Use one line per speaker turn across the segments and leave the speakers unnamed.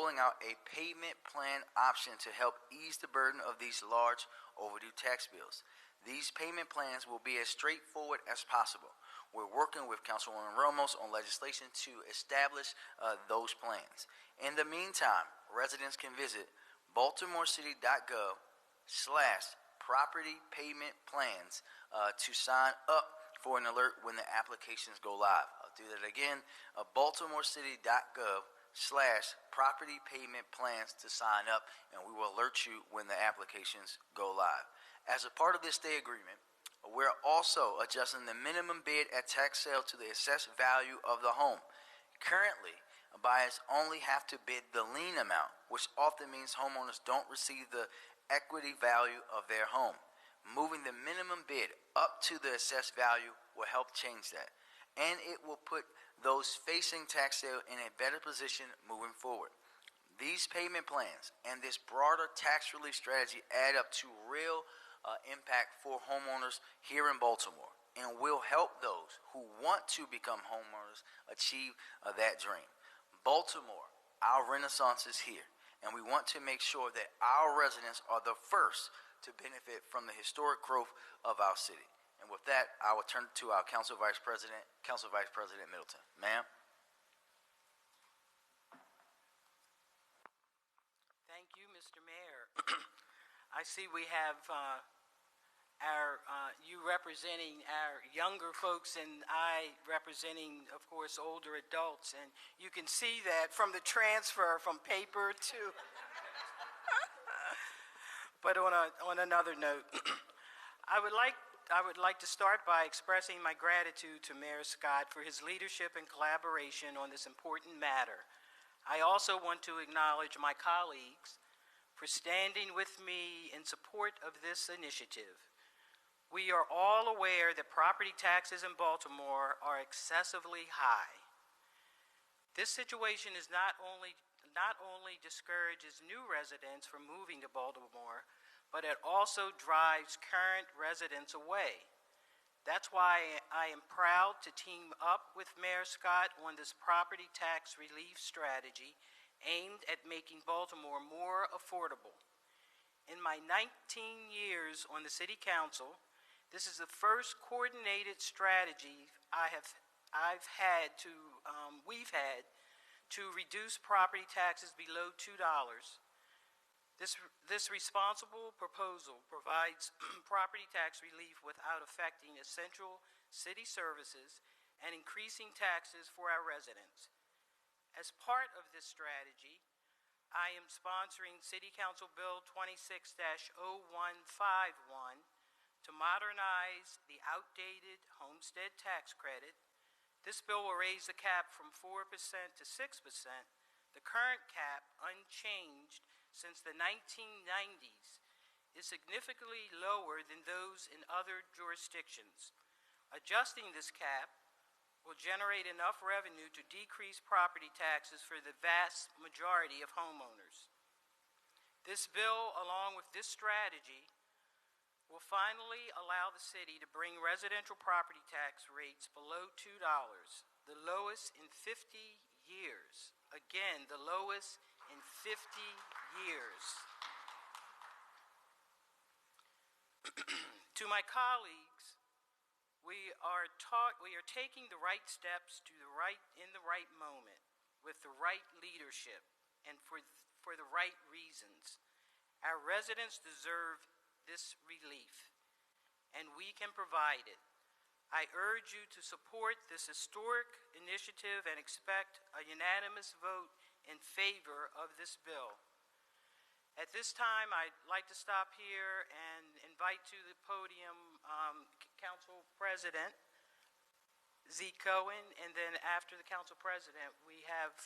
rolling out a payment plan option to help ease the burden of these large overdue tax bills. These payment plans will be as straightforward as possible. We're working with Councilwoman Ramos on legislation to establish those plans. In the meantime, residents can visit baltimorecity.gov/property payment plans to sign up for an alert when the applications go live. I'll do that again, baltimorecity.gov/property payment plans to sign up, and we will alert you when the applications go live. As a part of this stay agreement, we're also adjusting the minimum bid at tax sale to the assessed value of the home. Currently, buyers only have to bid the lien amount, which often means homeowners don't receive the equity value of their home. Moving the minimum bid up to the assessed value will help change that, and it will put those facing tax sale in a better position moving forward. These payment plans and this broader tax relief strategy add up to real impact for homeowners here in Baltimore, and will help those who want to become homeowners achieve that dream. Baltimore, our renaissance is here, and we want to make sure that our residents are the first to benefit from the historic growth of our city. And with that, I will turn to our Council Vice President Middleton. Ma'am.
Thank you, Mr. Mayor. I see we have you representing our younger folks and I representing, of course, older adults. And you can see that from the transfer from paper to... But on another note, I would like to start by expressing my gratitude to Mayor Scott for his leadership and collaboration on this important matter. I also want to acknowledge my colleagues for standing with me in support of this initiative. We are all aware that property taxes in Baltimore are excessively high. This situation is not only discourages new residents from moving to Baltimore, but it also drives current residents away. That's why I am proud to team up with Mayor Scott on this property tax relief strategy aimed at making Baltimore more affordable. In my 19 years on the City Council, this is the first coordinated strategy we've had to reduce property taxes below $2. This responsible proposal provides property tax relief without affecting essential city services and increasing taxes for our residents. As part of this strategy, I am sponsoring City Council Bill 26-0151 to modernize the outdated homestead tax credit. This bill will raise the cap from 4% to 6%, the current cap, unchanged since the 1990s, is significantly lower than those in other jurisdictions. Adjusting this cap will generate enough revenue to decrease property taxes for the vast majority of homeowners. This bill, along with this strategy, will finally allow the city to bring residential property tax rates below $2, the lowest in 50 years. Again, the lowest in 50 years. To my colleagues, we are taking the right steps in the right moment, with the right leadership, and for the right reasons. Our residents deserve this relief, and we can provide it. I urge you to support this historic initiative and expect a unanimous vote in favor of this bill. At this time, I'd like to stop here and invite to the podium Council President Z. Cohen, and then after the Council President, we have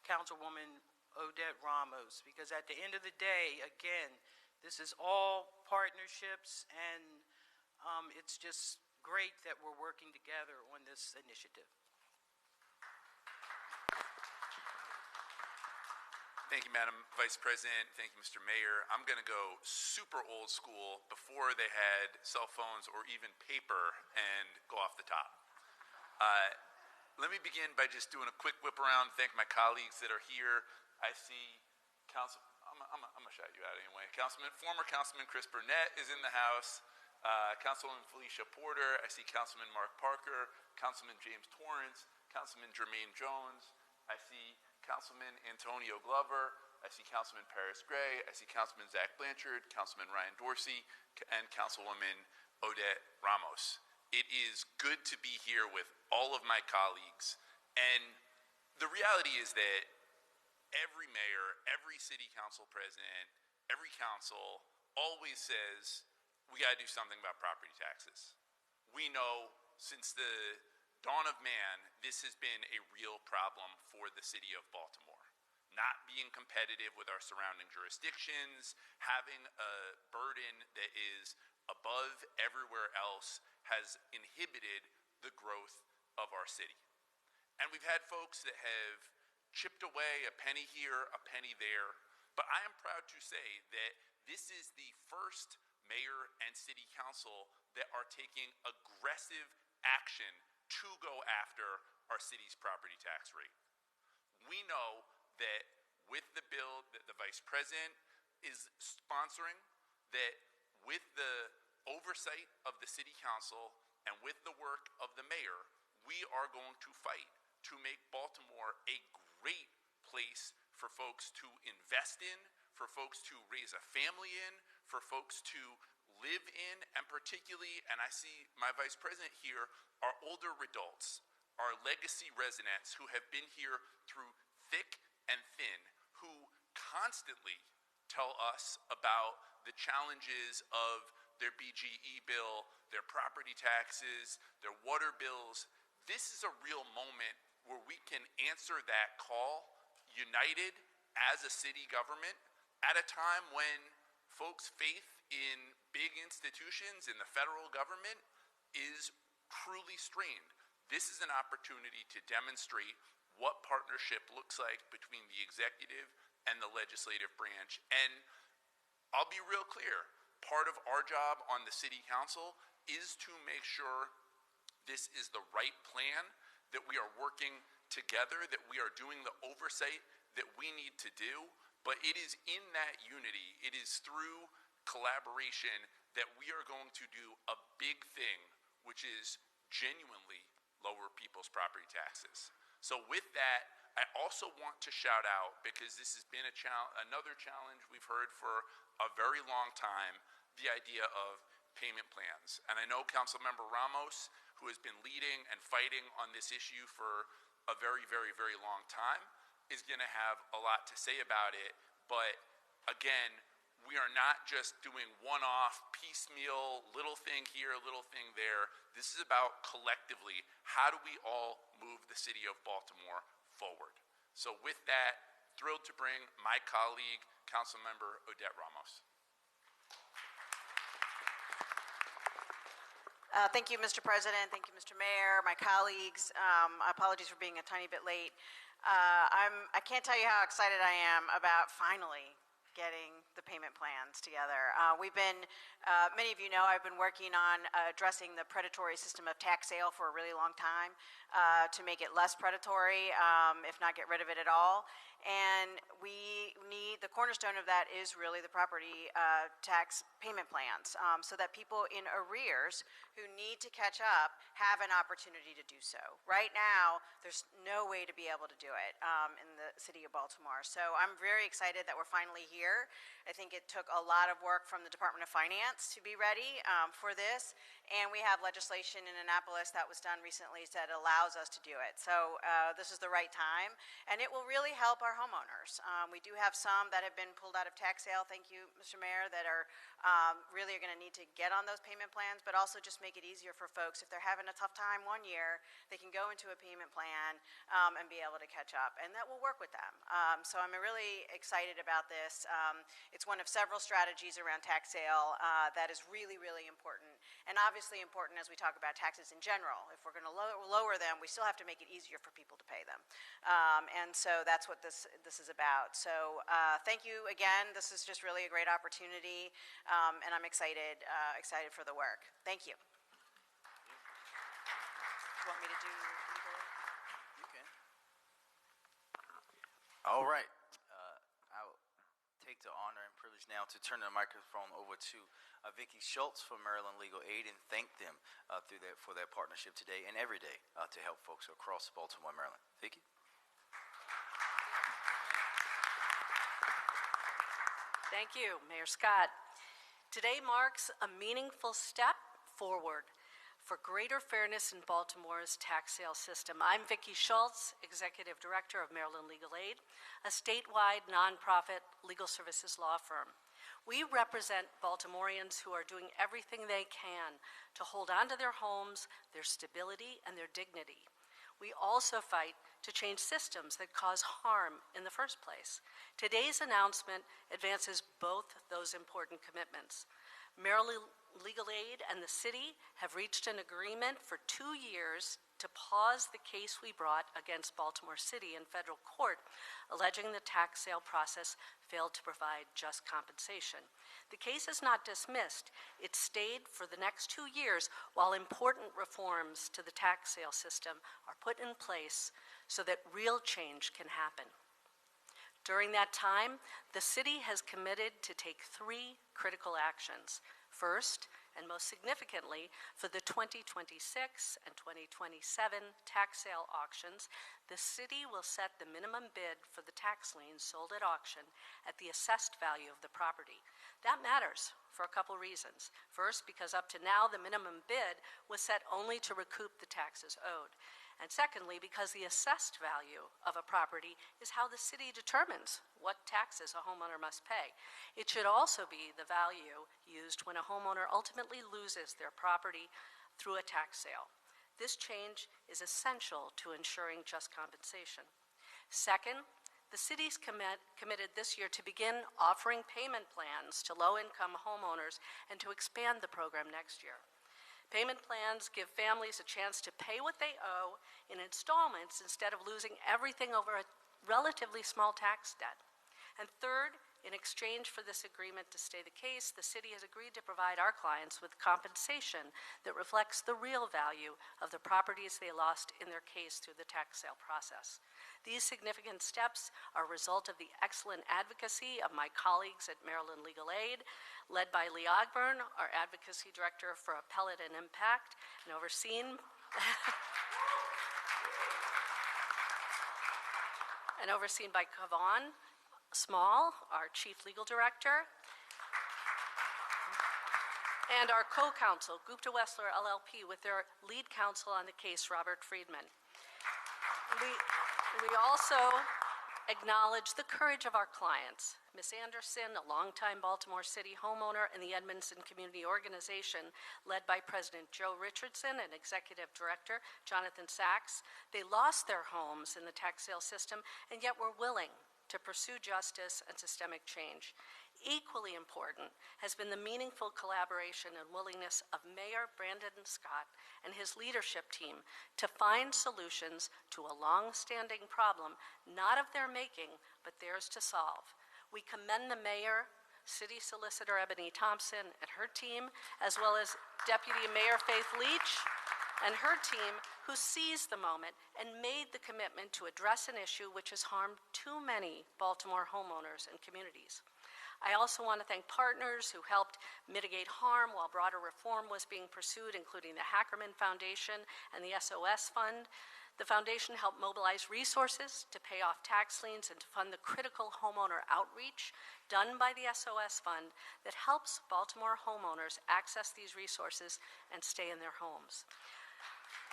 Councilwoman Odette Ramos, because at the end of the day, again, this is all partnerships, and it's just great that we're working together on this initiative.
Thank you, Madam Vice President. Thank you, Mr. Mayor. I'm going to go super old school, before they had cell phones or even paper, and go off the top. Let me begin by just doing a quick whip around, thank my colleagues that are here. I see I'm gonna shout you out anyway. Former Councilman Chris Burnett is in the house. Councilwoman Felicia Porter. I see Councilman Mark Parker, Councilman James Torrance, Councilman Jermaine Jones. I see Councilman Antonio Glover. I see Councilman Paris Gray. I see Councilman Zach Blanchard, Councilman Ryan Dorsey, and Councilwoman Odette Ramos. It is good to be here with all of my colleagues. And the reality is that every mayor, every city council president, every council always says, we got to do something about property taxes. We know since the dawn of man, this has been a real problem for the city of Baltimore. Not being competitive with our surrounding jurisdictions, having a burden that is above everywhere else has inhibited the growth of our city. And we've had folks that have chipped away a penny here, a penny there, but I am proud to say that this is the first mayor and city council that are taking aggressive action to go after our city's property tax rate. We know that with the bill that the vice president is sponsoring, that with the oversight of the city council and with the work of the mayor, we are going to fight to make Baltimore a great place for folks to invest in, for folks to raise a family in, for folks to live in, and particularly, and I see my vice president here, our older adults, our legacy residents who have been here through thick and thin, who constantly tell us about the challenges of their BGE bill, their property taxes, their water bills. This is a real moment where we can answer that call united as a city government at a time when folks' faith in big institutions in the federal government is truly strained. This is an opportunity to demonstrate what partnership looks like between the executive and the legislative branch. And I'll be real clear, part of our job on the city council is to make sure this is the right plan, that we are working together, that we are doing the oversight that we need to do. But it is in that unity, it is through collaboration that we are going to do a big thing, which is genuinely lower people's property taxes. So with that, I also want to shout out, because this has been another challenge we've heard for a very long time, the idea of payment plans. And I know Councilmember Ramos, who has been leading and fighting on this issue for a very, very, very long time, is going to have a lot to say about it. But again, we are not just doing one-off, piecemeal, little thing here, little thing there. This is about collectively, how do we all move the city of Baltimore forward? So with that, thrilled to bring my colleague, Councilmember Odette Ramos.
Thank you, Mr. President. Thank you, Mr. Mayor, my colleagues. Apologies for being a tiny bit late. I can't tell you how excited I am about finally getting the payment plans together. Many of you know, I've been working on addressing the predatory system of tax sale for a really long time to make it less predatory, if not get rid of it at all. And the cornerstone of that is really the property tax payment plans, so that people in arrears who need to catch up have an opportunity to do so. Right now, there's no way to be able to do it in the city of Baltimore. So I'm very excited that we're finally here. I think it took a lot of work from the Department of Finance to be ready for this, and we have legislation in Annapolis that was done recently that allows us to do it. So this is the right time, and it will really help our homeowners. We do have some that have been pulled out of tax sale, thank you, Mr. Mayor, that are really going to need to get on those payment plans, but also just make it easier for folks. If they're having a tough time one year, they can go into a payment plan and be able to catch up, and that will work with them. So I'm really excited about this. It's one of several strategies around tax sale that is really, really important, and obviously important as we talk about taxes in general. If we're going to lower them, we still have to make it easier for people to pay them. And so that's what this is about. So thank you again. This is just really a great opportunity, and I'm excited for the work. Thank you. You want me to do either?
You can. All right. the honor and privilege now to turn the microphone over to Vicki Schultz from Maryland Legal Aid and thank them for that partnership today and every day to help folks across Baltimore, Maryland. Vicki?
Thank you, Mayor Scott. Today marks a meaningful step forward for greater fairness in Baltimore's tax sale system. I'm Vicki Schultz, Executive Director of Maryland Legal Aid, a statewide nonprofit legal services law firm. We represent Baltimoreans who are doing everything they can to hold on to their homes, their stability, and their dignity. We also fight to change systems that cause harm in the first place. Today's announcement advances both those important commitments. Maryland Legal Aid and the city have reached an agreement for 2 years to pause the case we brought against Baltimore City in federal court, alleging the tax sale process failed to provide just compensation. The case is not dismissed. It stayed for the next 2 years while important reforms to the tax sale system are put in place so that real change can happen. During that time, the city has committed to take 3 critical actions. First, and most significantly, for the 2026 and 2027 tax sale auctions, the city will set the minimum bid for the tax liens sold at auction at the assessed value of the property. That matters for a couple reasons. First, because up to now, the minimum bid was set only to recoup the taxes owed. And secondly, because the assessed value of a property is how the city determines what taxes a homeowner must pay. It should also be the value used when a homeowner ultimately loses their property through a tax sale. This change is essential to ensuring just compensation. Second, the city's committed this year to begin offering payment plans to low-income homeowners and to expand the program next year. Payment plans give families a chance to pay what they owe in installments instead of losing everything over a relatively small tax debt. And third, in exchange for this agreement to stay the case, the city has agreed to provide our clients with compensation that reflects the real value of the properties they lost in their case through the tax sale process. These significant steps are a result of the excellent advocacy of my colleagues at Maryland Legal Aid, led by Lee Ogburn, our Advocacy Director for Appellate and Impact, and overseen by Kavan Small, our Chief Legal Director, and our co-counsel, Gupta Wessler LLP, with their lead counsel on the case, Robert Friedman. We also acknowledge the courage of our clients. Ms. Anderson, a longtime Baltimore City homeowner, and the Edmondson Community Organization, led by President Joe Richardson and Executive Director Jonathan Sachs, they lost their homes in the tax sale system and yet were willing to pursue justice and systemic change. Equally important has been the meaningful collaboration and willingness of Mayor Brandon Scott and his leadership team to find solutions to a long-standing problem, not of their making, but theirs to solve. We commend the mayor, City Solicitor Ebony Thompson and her team, as well as Deputy Mayor Faith Leach and her team, who seized the moment and made the commitment to address an issue which has harmed too many Baltimore homeowners and communities. I also want to thank partners who helped mitigate harm while broader reform was being pursued, including the Hackerman Foundation and the SOS Fund. The foundation helped mobilize resources to pay off tax liens and to fund the critical homeowner outreach done by the SOS Fund that helps Baltimore homeowners access these resources and stay in their homes.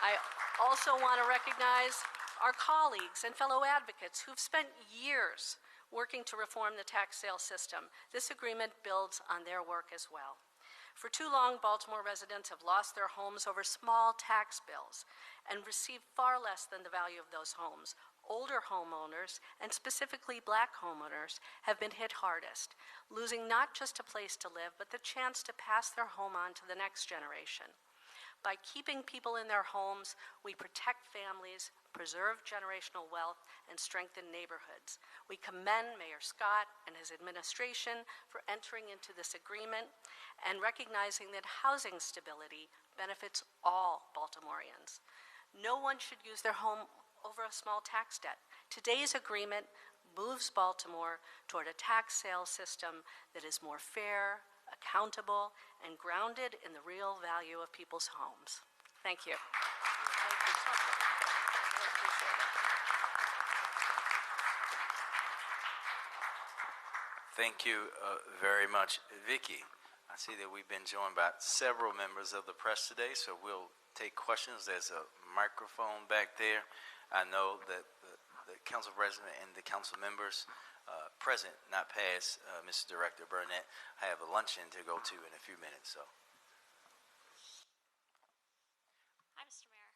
I also want to recognize our colleagues and fellow advocates who've spent years working to reform the tax sale system. This agreement builds on their work as well. For too long, Baltimore residents have lost their homes over small tax bills and received far less than the value of those homes. Older homeowners, and specifically Black homeowners, have been hit hardest, losing not just a place to live, but the chance to pass their home on to the next generation. By keeping people in their homes, we protect families, preserve generational wealth, and strengthen neighborhoods. We commend Mayor Scott and his administration for entering into this agreement and recognizing that housing stability benefits all Baltimoreans. No one should use their home over a small tax debt. Today's agreement moves Baltimore toward a tax sale system that is more fair, accountable, and grounded in the real value of people's homes. Thank you. Thank you so much. I appreciate it.
Thank you very much, Vicki. I see that we've been joined by several members of the press today, so we'll take questions. There's a microphone back there. I know that the council president and the council members present, not past, Mr. Director Burnett, have a luncheon to go to in a few minutes. So,
Hi, Mr. Mayor.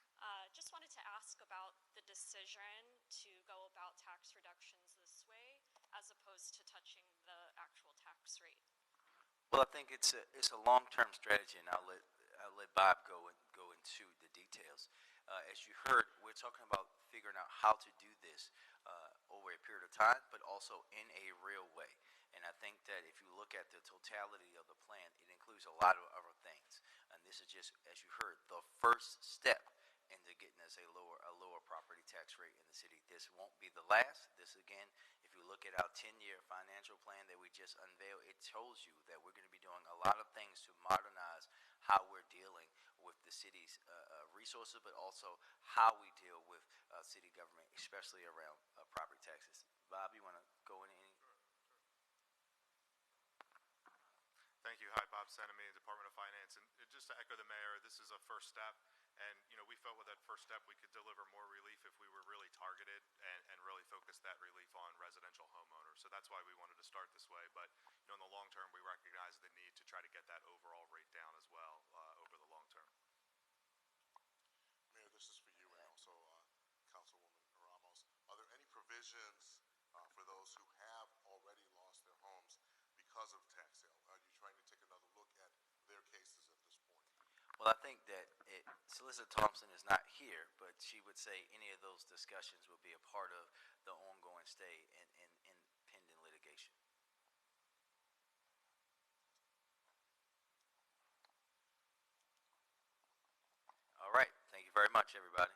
Just wanted to ask about the decision to go about tax reductions this way as opposed to touching the actual tax rate.
well, I think it's a long-term strategy, and I'll let Bob go into the details. As you heard, we're talking about figuring out how to do this over a period of time, but also in a real way. And I think that if you look at the totality of the plan, it includes a lot of other things. And this is just, as you heard, the first step into getting us a lower property tax rate in the city. This won't be the last. This, again, if you look at our 10-year financial plan that we just unveiled, it tells you that we're going to be doing a lot of things to modernize how we're dealing with the city's resources, but also how we deal with city government, especially around property taxes. Bob, you want to go in any?
Thank you. Hi, Bob Senemy, Department of Finance. And just to echo the mayor, this is a first step. And, we felt with that first step we could deliver more relief if we were really targeted and really focused that relief on residential homeowners. So that's why we wanted to start this way. But, in the long term, we recognize the need to try to get that overall rate down as well over the long term.
Mayor, this is for you and also Councilwoman Ramos. Are there any provisions for those who have already lost their homes because of tax sale? Are you trying to take another look at their cases at this point?
Well, I think that Solicitor Thompson is not here, but she would say any of those discussions will be a part of the ongoing stay in pending litigation. All right. Thank you very much, everybody.